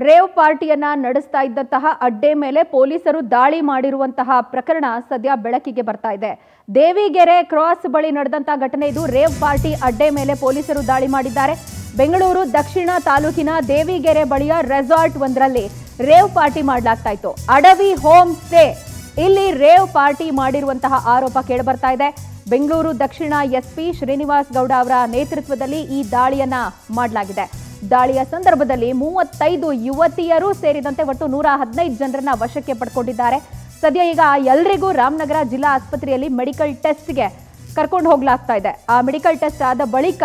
Rave ಪಾರ್ಟಿಯನ್ನ ನಡೆಸ್ತಾ ಇದ್ದಂತಹ ಅಡ್ಡೆ ಮೇಲೆ ಪೊಲೀಸರು ದಾಳಿ ಮಾಡಿರುವಂತಹ ಪ್ರಕರಣ ಸದ್ಯ ಬೆಳಕಿಗೆ ಬರ್ತಾ ಇದೆ. ದೇವಿಗೆರೆ ಕ್ರಾಸ್ ಬಳಿ ನಡೆದಂತಹ ಘಟನೆ ಇದು. ರೇವ್ ಪಾರ್ಟಿ ಅಡ್ಡೆ ಮೇಲೆ ಪೊಲೀಸರು ದಾಳಿ ಮಾಡಿದ್ದಾರೆ. ಬೆಂಗಳೂರು ದಕ್ಷಿಣ ತಾಲೂಕಿನ ದೇವಿಗೆರೆ ಬಳಿಯ ರೆಸಾರ್ಟ್ ಒಂದರಲ್ಲಿ ರೇವ್ ಪಾರ್ಟಿ ಮಾಡಲಾಗ್ತಾ ಇತ್ತು. ಅಡವಿ ಹೋಮ್ ಸ್ಟೇ ಇಲ್ಲಿ ರೇವ್ ಪಾರ್ಟಿ ಮಾಡಿರುವಂತಹ ಆರೋಪ ಕೇಳಿಬರ್ತಾ ಇದೆ. ಬೆಂಗಳೂರು ದಕ್ಷಿಣ ಎಸ್ಪಿ ಶ್ರೀನಿವಾಸ್ ಗೌಡ ಅವರ ನೇತೃತ್ವದಲ್ಲಿ ಈ ದಾಳಿಯನ್ನ ಮಾಡಲಾಗಿದೆ. ದಾಳಿಯ ಸಂದರ್ಭದಲ್ಲಿ 35 ಯುವತಿಯರು ಸೇರಿದಂತೆ ಒಟ್ಟು 115 ಜನರನ್ನ ವಶಕ್ಕೆ ಪಡ್ಕೊಂಡಿದ್ದಾರೆ. ಸದ್ಯ ಈಗ ಎಲ್ರಿಗೂ ರಾಮನಗರ ಜಿಲ್ಲಾ ಆಸ್ಪತ್ರೆಯಲ್ಲಿ ಮೆಡಿಕಲ್ ಟೆಸ್ಟ್ಗೆ ಕರ್ಕೊಂಡು ಹೋಗ್ಲಾಗ್ತಾ ಇದೆ. ಆ ಮೆಡಿಕಲ್ ಟೆಸ್ಟ್ ಆದ ಬಳಿಕ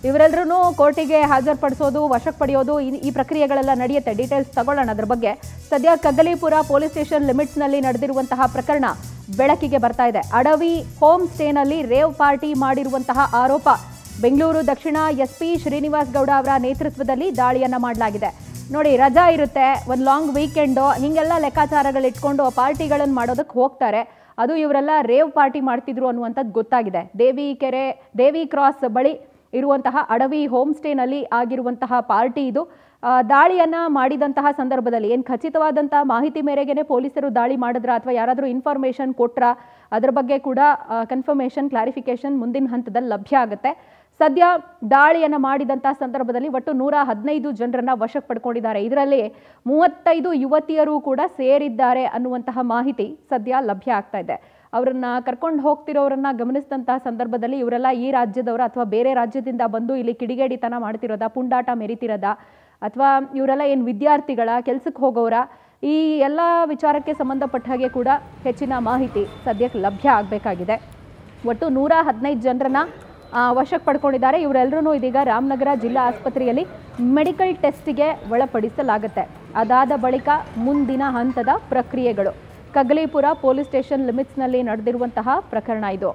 ಇವರೆಲ್ಲರೂ ಕೋರ್ಟಿಗೆ ಹಾಜರುಪಡಿಸೋದು, ವಶಕ್ಕೆ ಪಡೆಯೋದು, ಈ ಪ್ರಕ್ರಿಯೆಗಳೆಲ್ಲ ನಡೆಯುತ್ತೆ. ಡೀಟೇಲ್ಸ್ ತಗೊಳ್ಳೋಣ ಅದರ ಬಗ್ಗೆ. ಸದ್ಯ ಕಗ್ಗಲೀಪುರ ಪೊಲೀಸ್ ಸ್ಟೇಷನ್ ಲಿಮಿಟ್ಸ್ನಲ್ಲಿ ನಡೆದಿರುವಂತಹ ಪ್ರಕರಣ ಬೆಳಕಿಗೆ ಬರ್ತಾ ಇದೆ. ಅಡವಿ ಹೋಮ್ ಸ್ಟೇನಲ್ಲಿ ರೇವ್ ಪಾರ್ಟಿ ಮಾಡಿರುವಂತಹ ಆರೋಪ ಬೆಂಗಳೂರು ದಕ್ಷಿಣ ಎಸ್ಪಿ ಶ್ರೀನಿವಾಸ್ ಗೌಡ ಅವರ ನೇತೃತ್ವದಲ್ಲಿ ದಾಳಿಯನ್ನ ಮಾಡಲಾಗಿದೆ. ನೋಡಿ, ರಜಾ ಇರುತ್ತೆ, ಒಂದು ಲಾಂಗ್ ವೀಕೆಂಡು, ಹಿಂಗೆಲ್ಲ ಲೆಕ್ಕಾಚಾರಗಳು ಇಟ್ಕೊಂಡು ಪಾರ್ಟಿಗಳನ್ನು ಮಾಡೋದಕ್ಕೆ ಹೋಗ್ತಾರೆ. ಅದು ಇವರೆಲ್ಲ ರೇವ್ ಪಾರ್ಟಿ ಮಾಡ್ತಿದ್ರು ಅನ್ನುವಂಥದ್ದು ಗೊತ್ತಾಗಿದೆ. ದೇವಿ ಕ್ರಾಸ್ ಬಳಿ ಇರುವಂತಹ ಅಡವಿ ಹೋಮ್ ಸ್ಟೇನಲ್ಲಿ ಆಗಿರುವಂತಹ ಪಾರ್ಟಿ ಇದು. ದಾಳಿಯನ್ನ ಮಾಡಿದಂತಹ ಸಂದರ್ಭದಲ್ಲಿ ಏನು ಖಚಿತವಾದಂತಹ ಮಾಹಿತಿ ಮೇರೆಗೆ ಪೊಲೀಸರು ದಾಳಿ ಮಾಡಿದ್ರ ಅಥವಾ ಯಾರಾದರೂ ಇನ್ಫಾರ್ಮೇಷನ್ ಕೊಟ್ರ, ಅದರ ಬಗ್ಗೆ ಕೂಡ ಕನ್ಫರ್ಮೇಷನ್, ಕ್ಲಾರಿಫಿಕೇಶನ್ ಮುಂದಿನ ಹಂತದಲ್ಲಿ ಲಭ್ಯ ಆಗುತ್ತೆ. ಸದ್ಯ ದಾಳಿಯನ್ನು ಮಾಡಿದಂತಹ ಸಂದರ್ಭದಲ್ಲಿ ಒಟ್ಟು 115 ಜನರನ್ನ ವಶಕ್ಕೆ ಪಡ್ಕೊಂಡಿದ್ದಾರೆ. ಇದರಲ್ಲಿ 35 ಯುವತಿಯರು ಕೂಡ ಸೇರಿದ್ದಾರೆ ಅನ್ನುವಂತಹ ಮಾಹಿತಿ ಸದ್ಯ ಲಭ್ಯ ಆಗ್ತಾ ಇದೆ. ಅವರನ್ನ ಕರ್ಕೊಂಡು ಹೋಗ್ತಿರೋರನ್ನ ಗಮನಿಸಿದಂತಹ ಸಂದರ್ಭದಲ್ಲಿ ಇವರೆಲ್ಲ ಈ ರಾಜ್ಯದವರ ಅಥವಾ ಬೇರೆ ರಾಜ್ಯದಿಂದ ಬಂದು ಇಲ್ಲಿ ಕಿಡಿಗೇಡಿತನ ಮಾಡ್ತಿರೋದ, ಪುಂಡಾಟ ಮೆರಿತಿರೋದ, ಅಥವಾ ಇವರೆಲ್ಲ ಏನು ವಿದ್ಯಾರ್ಥಿಗಳ, ಕೆಲಸಕ್ಕೆ ಹೋಗೋರ, ಈ ಎಲ್ಲ ವಿಚಾರಕ್ಕೆ ಸಂಬಂಧಪಟ್ಟ ಹಾಗೆ ಕೂಡ ಹೆಚ್ಚಿನ ಮಾಹಿತಿ ಸದ್ಯಕ್ಕೆ ಲಭ್ಯ ಆಗಬೇಕಾಗಿದೆ. ಒಟ್ಟು 115 ಜನರನ್ನ ವಶಕ್ಕೆ ಪಡ್ಕೊಂಡಿದ್ದಾರೆ. ಇವರೆಲ್ಲರೂ ಇದೀಗ ರಾಮನಗರ ಜಿಲ್ಲಾ ಆಸ್ಪತ್ರೆಯಲ್ಲಿ ಮೆಡಿಕಲ್ ಟೆಸ್ಟ್ಗೆ ಒಳಪಡಿಸಲಾಗುತ್ತೆ. ಅದಾದ ಬಳಿಕ ಮುಂದಿನ ಹಂತದ ಪ್ರಕ್ರಿಯೆಗಳು. ಕಗ್ಗಲೀಪುರ ಪೊಲೀಸ್ ಸ್ಟೇಷನ್ ಲಿಮಿಟ್ಸ್ನಲ್ಲಿ ನಡೆದಿರುವಂತಹ ಪ್ರಕರಣ ಇದು.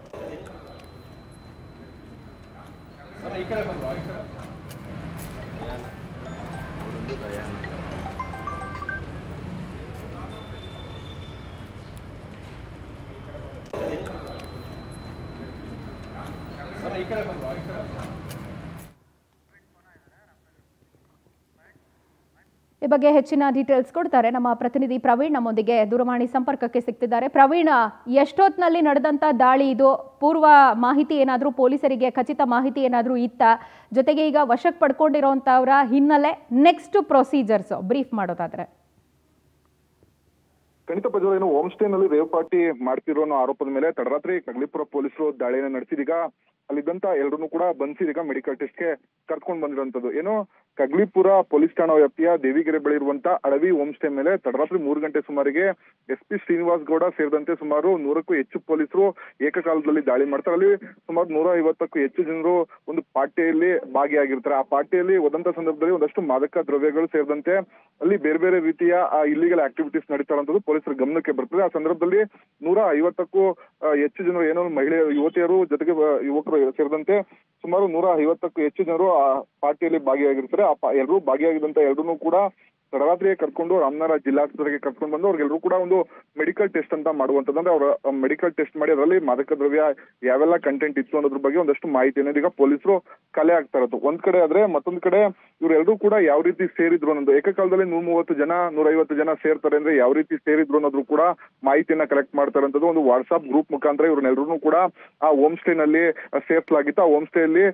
ಈ ಬಗ್ಗೆ ಹೆಚ್ಚಿನ ಡೀಟೇಲ್ಸ್ ಕೊಡ್ತಾರೆ ನಮ್ಮ ಪ್ರತಿನಿಧಿ ಪ್ರವೀಣ್. ನಮ್ಮೊಂದಿಗೆ ದೂರವಾಣಿ ಸಂಪರ್ಕಕ್ಕೆ ಸಿಗ್ತಿದ್ದಾರೆ. ಪ್ರವೀಣ್, ಎಷ್ಟೊತ್ತಿನಲ್ಲಿ ನಡೆದಂತ ದಾಳಿ ಇದು? ಪೂರ್ವ ಮಾಹಿತಿ ಏನಾದರೂ ಪೊಲೀಸರಿಗೆ ಖಚಿತ ಮಾಹಿತಿ ಏನಾದರೂ ಇತ್ತ? ಜೊತೆಗೆ ಈಗ ವಶಕ್ಕೆ ಪಡ್ಕೊಂಡಿರೋಂಥವರ ಹಿನ್ನೆಲೆ, ನೆಕ್ಸ್ಟ್ ಪ್ರೊಸೀಜರ್ಸ್ ಬ್ರೀಫ್ ಮಾಡೋದಾದ್ರೆ? ಖಂಡಿತ ಪ್ರಜ್ವಲ್, ಏನು ಹೋಮ್ ಸ್ಟೇ ನಲ್ಲಿ ರೇವ್ ಪಾರ್ಟಿ ಮಾಡ್ತಿರೋ ಆರೋಪದ ಮೇಲೆ ತಡರಾತ್ರಿ ಕಗ್ಗಲೀಪುರ ಪೊಲೀಸರು ದಾಳಿಯನ್ನು ನಡೆಸಿದೀಗ ಅಲ್ಲಿದ್ದಂತ ಎಲ್ಲರನ್ನೂ ಕೂಡ ಬಂಧಿಸಿದೀಗ ಮೆಡಿಕಲ್ ಟೆಸ್ಟ್ಗೆ ಕರ್ಕೊಂಡು ಬಂದಿರುವಂತದ್ದು. ಏನು ಕಗ್ಗಲೀಪುರ ಪೊಲೀಸ್ ಠಾಣಾ ವ್ಯಾಪ್ತಿಯ ದೇವಿಗೆರೆ ಬಳಿ ಇರುವಂತ ಅಡವಿ ಹೋಮ್ ಸ್ಟೇ ಮೇಲೆ ತಡರಾತ್ರಿ 3 ಗಂಟೆ ಸುಮಾರಿಗೆ ಎಸ್ಪಿ ಶ್ರೀನಿವಾಸ್ ಗೌಡ ಸೇರಿದಂತೆ ಸುಮಾರು 100ಕ್ಕೂ ಹೆಚ್ಚು ಪೊಲೀಸರು ಏಕಕಾಲದಲ್ಲಿ ದಾಳಿ ಮಾಡ್ತಾರೆ. ಅಲ್ಲಿ ಸುಮಾರು 150ಕ್ಕೂ ಹೆಚ್ಚು ಜನರು ಒಂದು ಪಾರ್ಟಿಯಲ್ಲಿ ಭಾಗಿಯಾಗಿರ್ತಾರೆ. ಆ ಪಾರ್ಟಿಯಲ್ಲಿ ಹೋದಂತ ಸಂದರ್ಭದಲ್ಲಿ ಒಂದಷ್ಟು ಮಾದಕ ದ್ರವ್ಯಗಳು ಸೇರಿದಂತೆ ಅಲ್ಲಿ ಬೇರೆ ಬೇರೆ ರೀತಿಯ ಇಲ್ಲಿಗಲ್ ಆಕ್ಟಿವಿಟೀಸ್ ನಡೀತಾ ಇರುವಂತದ್ದು ಪೊಲೀಸರ ಗಮನಕ್ಕೆ ಬರ್ತದೆ. ಆ ಸಂದರ್ಭದಲ್ಲಿ 150ಕ್ಕೂ ಹೆಚ್ಚು ಜನರು, ಏನೋ ಮಹಿಳೆ ಯುವತಿಯರು ಜೊತೆಗೆ ಯುವಕರು ಸೇರಿದಂತೆ ಸುಮಾರು 150ಕ್ಕೂ ಹೆಚ್ಚು ಜನರು ಆ ಪಾರ್ಟಿಯಲ್ಲಿ ಭಾಗಿಯಾಗಿರ್ತಾರೆ. ಎಲ್ಲರೂ ಭಾಗಿಯಾಗಿದ್ದಂತ ಎಲ್ಲರೂ ಕೂಡ ತಡರಾತ್ರಿಯೇ ಕರ್ಕೊಂಡು ರಾಮನಗರ ಜಿಲ್ಲಾಸ್ಪತ್ರೆಗೆ ಕರ್ಕೊಂಡು ಬಂದು ಅವ್ರಿಗೆಲ್ಲರೂ ಕೂಡ ಒಂದು ಮೆಡಿಕಲ್ ಟೆಸ್ಟ್ ಅಂತ ಮಾಡುವಂತದ್ದು. ಅಂದ್ರೆ ಅವರ ಮೆಡಿಕಲ್ ಟೆಸ್ಟ್ ಮಾಡಿ ಅದರಲ್ಲಿ ಮಾದಕ ದ್ರವ್ಯ ಯಾವೆಲ್ಲ ಕಂಟೆಂಟ್ ಇತ್ತು ಅನ್ನೋದ್ರ ಬಗ್ಗೆ ಒಂದಷ್ಟು ಮಾಹಿತಿ ಅನ್ನೋದು ಈಗ ಪೊಲೀಸರು ಕಲೆ ಆಗ್ತಾ ಇರೋದು ಒಂದ್ ಕಡೆ ಆದ್ರೆ, ಮತ್ತೊಂದ್ ಕಡೆ ಇವರೆಲ್ಲರೂ ಕೂಡ ಯಾವ ರೀತಿ ಸೇರಿದ್ರು ಅನ್ನೋದು, ಏಕಕಾಲದಲ್ಲಿ 130 ಜನ 150 ಜನ ಸೇರ್ತಾರೆ ಅಂದ್ರೆ ಯಾವ ರೀತಿ ಸೇರಿದ್ರು ಅನ್ನೋದ್ರು ಕೂಡ ಮಾಹಿತಿಯನ್ನ ಕಲೆಕ್ಟ್ ಮಾಡ್ತಾ ಇರೋಂಥದ್ದು. ಒಂದು ವಾಟ್ಸ್ಆಪ್ ಗ್ರೂಪ್ ಮುಖಾಂತರ ಇವ್ರನ್ನೆಲ್ಲರೂ ಕೂಡ ಆ ಹೋಮ್ ಸ್ಟೇ ನಲ್ಲಿ ಸೇರ್ಸಲಾಗಿತ್ತು. ಆ ಹೋಮ್ ಸ್ಟೇ ಅಲ್ಲಿ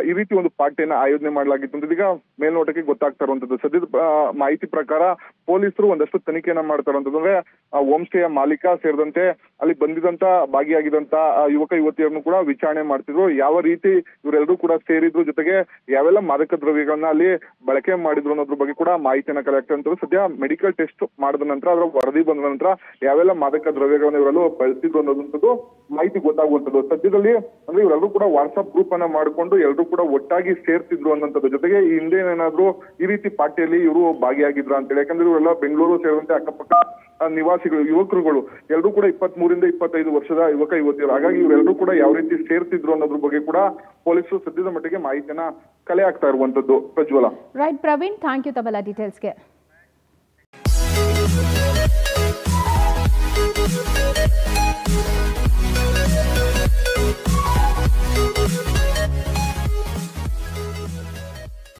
ಈ ರೀತಿ ಒಂದು ಪಾರ್ಟಿಯನ್ನ ಆಯೋಜನೆ ಮಾಡಲಾಗಿತ್ತು ಅಂತ ಈಗ ಮೇಲ್ನೋಟಕ್ಕೆ ಗೊತ್ತಾಗ್ತಾ ಇರುವಂತದ್ದು. ಸದ್ಯದ ಮಾಹಿತಿ ಪ್ರಕಾರ ಪೊಲೀಸರು ಒಂದಷ್ಟು ತನಿಖೆಯನ್ನ ಮಾಡ್ತಾ ಇರುವಂತದ್ದು. ಅಂದ್ರೆ ಆ ಹೋಮ್ ಸ್ಟೇಯ ಮಾಲೀಕ ಸೇರಿದಂತೆ ಅಲ್ಲಿ ಬಂದಿದಂತ ಭಾಗಿಯಾಗಿದಂತ ಯುವಕ ಯುವತಿಯರನ್ನು ಕೂಡ ವಿಚಾರಣೆ ಮಾಡ್ತಿದ್ರು. ಯಾವ ರೀತಿ ಇವರೆಲ್ಲರೂ ಕೂಡ ಸೇರಿದ್ರು, ಜೊತೆಗೆ ಯಾವೆಲ್ಲ ಮಾದಕ ದ್ರವ್ಯಗಳನ್ನ ಅಲ್ಲಿ ಬಳಕೆ ಮಾಡಿದ್ರು ಅನ್ನೋದ್ರ ಬಗ್ಗೆ ಕೂಡ ಮಾಹಿತಿಯನ್ನ ಕಲೆಕ್ಟ್ ಅಂತ. ಸದ್ಯ ಮೆಡಿಕಲ್ ಟೆಸ್ಟ್ ಮಾಡಿದ ನಂತರ, ಅದರ ವರದಿ ಬಂದ ನಂತರ ಯಾವೆಲ್ಲ ಮಾದಕ ದ್ರವ್ಯಗಳನ್ನ ಇವರೆಲ್ಲೂ ಬಳಸಿದ್ರು ಅನ್ನೋದಂಥದ್ದು ಮಾಹಿತಿ ಗೊತ್ತಾಗುವಂಥದ್ದು. ಸದ್ಯದಲ್ಲಿ ಅಂದ್ರೆ ಇವರೆಲ್ಲರೂ ಕೂಡ ವಾಟ್ಸ್ಆಪ್ ಗ್ರೂಪ್ ಅನ್ನ ಮಾಡಿಕೊಂಡು ಎಲ್ಲರೂ ಕೂಡ ಒಟ್ಟಾಗಿ ಸೇರ್ತಿದ್ರು ಅನ್ನೋಂಥದ್ದು. ಜೊತೆಗೆ ಈ ಹಿಂದೆ ಏನಾದ್ರು ಈ ರೀತಿ ಪಾರ್ಟಿಯಲ್ಲಿ ಇವರು ಭಾಗಿಯಾಗಿದ್ರು ಅಂತೇಳಿ, ಯಾಕಂದ್ರೆ ಇವರೆಲ್ಲ ಬೆಂಗಳೂರು ಸೇರಿದಂತೆ ಅಕ್ಕಪಕ್ಕ ನಿವಾಸಿಗಳು, ಯುವಕರುಗಳು ಎಲ್ಲರೂ ಕೂಡ 23 ಇಂದ 25 ವರ್ಷದ ಯುವಕ ಯುವತಿಯರು. ಹಾಗಾಗಿ ಇವರೆಲ್ಲರೂ ಕೂಡ ಯಾವ ರೀತಿ ಸೇರ್ತಿದ್ರು ಅನ್ನೋದ್ರ ಬಗ್ಗೆ ಕೂಡ ಪೊಲೀಸರು ಸದ್ಯದ ಮಟ್ಟಿಗೆ ಮಾಹಿತಿಯನ್ನ ಕಲೆ ಆಗ್ತಾ ಇರುವಂತದ್ದು. ಪ್ರಜ್ವಲ. ರೈಟ್ ಪ್ರವೀಣ್, ಥ್ಯಾಂಕ್ ಯು ತಮ್ಮೆಲ್ಲ ಡೀಟೇಲ್ಸ್ಗೆ.